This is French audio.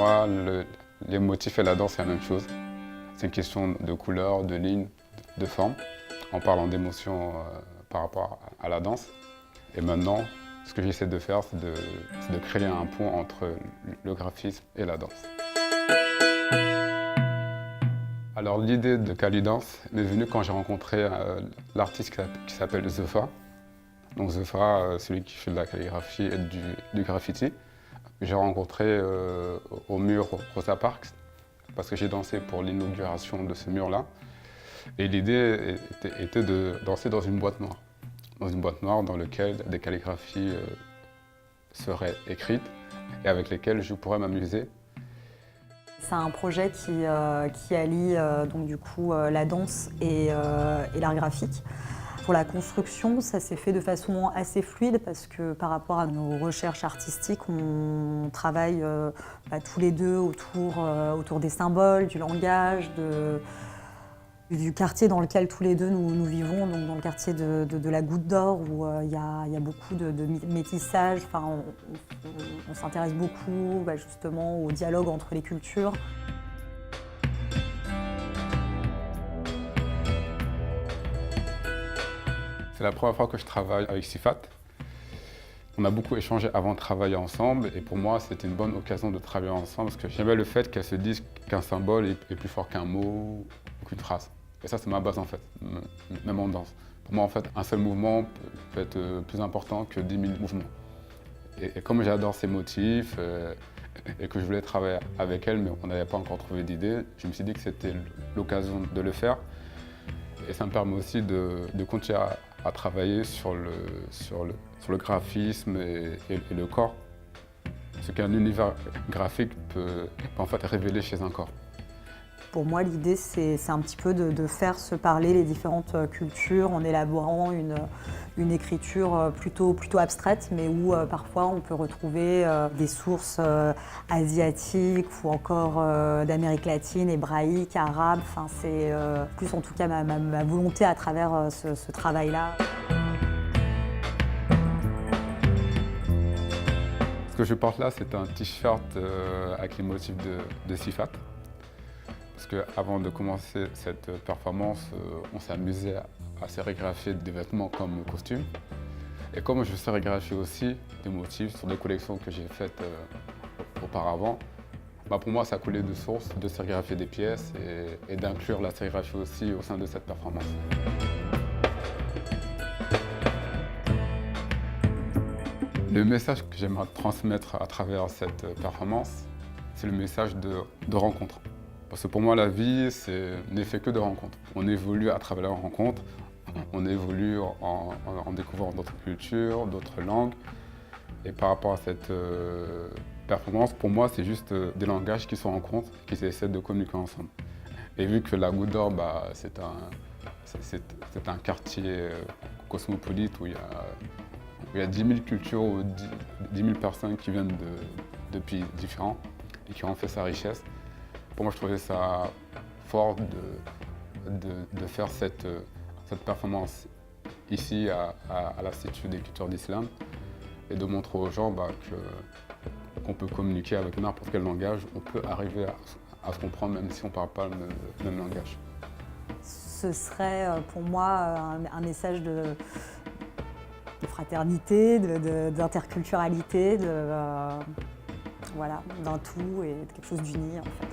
moi, les motifs et la danse, c'est la même chose. C'est une question de couleur, de ligne, de forme, en parlant d'émotion par rapport à la danse. Et maintenant, ce que j'essaie de faire, c'est de créer un pont entre le graphisme et la danse. Alors l'idée de Calidance m'est venue quand j'ai rencontré l'artiste qui s'appelle Zefa. Donc Zefa, celui qui fait de la calligraphie et du graffiti. J'ai rencontré au mur Rosa Parks parce que j'ai dansé pour l'inauguration de ce mur-là. Et l'idée était de danser dans une boîte noire. Dans une boîte noire dans laquelle des calligraphies seraient écrites et avec lesquelles je pourrais m'amuser. C'est un projet qui allie donc du coup la danse et l'art graphique. Pour la construction, ça s'est fait de façon assez fluide parce que par rapport à nos recherches artistiques, on travaille tous les deux autour des symboles, du langage, du quartier dans lequel tous les deux nous vivons, donc dans le quartier de la Goutte d'Or où il y a beaucoup de métissage. Enfin, on s'intéresse beaucoup justement au dialogue entre les cultures. C'est la première fois que je travaille avec Sifat. On a beaucoup échangé avant de travailler ensemble et pour moi c'était une bonne occasion de travailler ensemble parce que j'aimais le fait qu'elle se dise qu'un symbole est plus fort qu'un mot ou qu'une phrase. Et ça c'est ma base en fait, même en danse. Pour moi en fait un seul mouvement peut être plus important que 10 000 mouvements. Et comme j'adore ces motifs et que je voulais travailler avec elle mais on n'avait pas encore trouvé d'idée, je me suis dit que c'était l'occasion de le faire. Et ça me permet aussi de continuer à travailler sur le graphisme et le corps. Ce qu'un univers graphique peut en fait révéler chez un corps. Pour moi, l'idée, c'est un petit peu de faire se parler les différentes cultures en élaborant une écriture plutôt abstraite, mais où parfois on peut retrouver des sources asiatiques ou encore d'Amérique latine, hébraïque, arabe. Enfin, c'est plus en tout cas ma volonté à travers ce travail-là. Ce que je porte là, c'est un t-shirt avec les motifs de Sifat. Parce qu'avant de commencer cette performance, on s'amusait à sérigraphier des vêtements comme costumes. Et comme je sérigraphie aussi des motifs sur des collections que j'ai faites auparavant, pour moi ça coulait de source de sérigraphier des pièces et d'inclure la sérigraphie aussi au sein de cette performance. Le message que j'aimerais transmettre à travers cette performance, c'est le message de rencontre. Parce que pour moi, la vie n'est fait que de rencontres. On évolue à travers les rencontres, on évolue en découvrant d'autres cultures, d'autres langues. Et par rapport à cette performance, pour moi, c'est juste des langages qui se rencontrent, qui essaient de communiquer ensemble. Et vu que la Goutte d'Or, c'est un quartier cosmopolite où il y a 10 000 cultures ou 10 000 personnes qui viennent de pays différents et qui ont fait sa richesse. Pour moi, je trouvais ça fort de faire cette performance ici à l'Institut des cultures d'Islam et de montrer aux gens qu'on peut communiquer avec n'importe quel langage, on peut arriver à se comprendre même si on ne parle pas le même langage. Ce serait pour moi un message de fraternité, d'interculturalité, voilà, d'un tout et de quelque chose d'uni en fait.